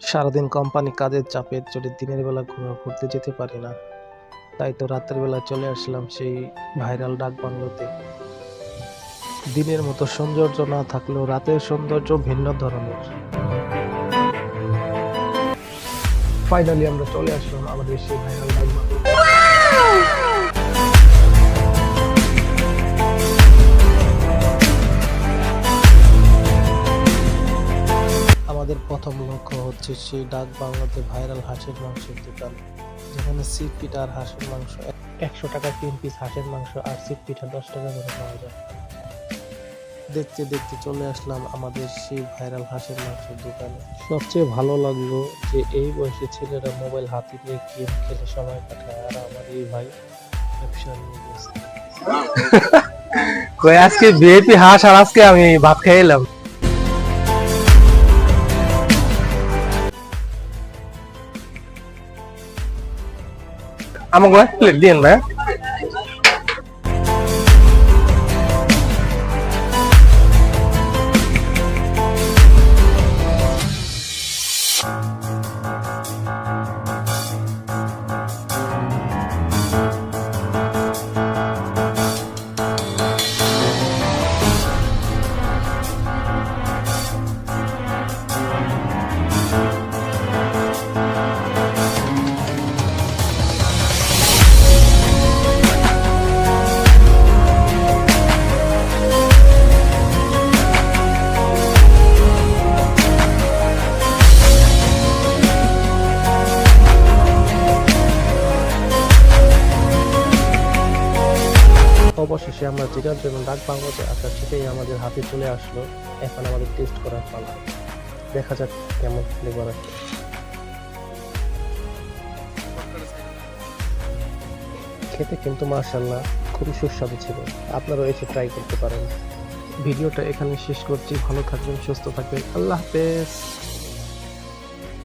সারাদিন কোম্পানি কাজের চাপে যদি দিনের বেলা ঘুরতে যেতে পারি না, তাই তো রাতের বেলা চলে আসলাম সেই ভাইরাল ডাক বাংলোতে। দিনের মতো সৌন্দর্য না থাকলেও রাতের সৌন্দর্য ভিন্ন ধরনের। ফাইনালি আমরা চলে আসলাম আমাদের সেই ভাইরাল ডাক বাংলো। আমাদের প্রথম লক্ষ্য হচ্ছে সেই ডাক বাংলাতে ভাইরাল হাঁসের মাংসের দোকান, যেখানে সিট পিঠা আর হাঁসের মাংস 100 টাকা 3 পিস হাঁসের মাংস আর সিট পিঠা 10 টাকা করে পাওয়া যায়। দেখতে দেখতে চলে আসলাম আমাদের সেই ভাইরাল হাঁসের মাংসের দোকানে। সবচেয়ে ভালো লাগলো যে এই বয়সে ছেলেরা মোবাইল হাতে নিয়ে গেম খেলে সময় কাটায়, আর আমার এই ভাই ব্যবসা নিয়ে ব্যস্ত। কই আজকে ভিআইপি হাঁস আর আজকে আমি ভাত খেয়ে এলাম। আমাকে এক প্লেট দিন ভাই। অবশেষে আমরা যেটার জন্য ডাক বাংলাতে আসা সেটাই আমাদের হাতে চলে আসলো। এখন আমাদের টেস্ট করার পালা, দেখা যাক কেমন ফ্লেভার আছে। খেতে কিন্তু মাশাআল্লাহ খুবই সুস্বাদু ছিল, আপনারাও এসে ট্রাই করতে পারেন। ভিডিওটা এখানে শেষ করছি, ভালো থাকবেন, সুস্থ থাকবেন, আল্লাহ হাফেজ।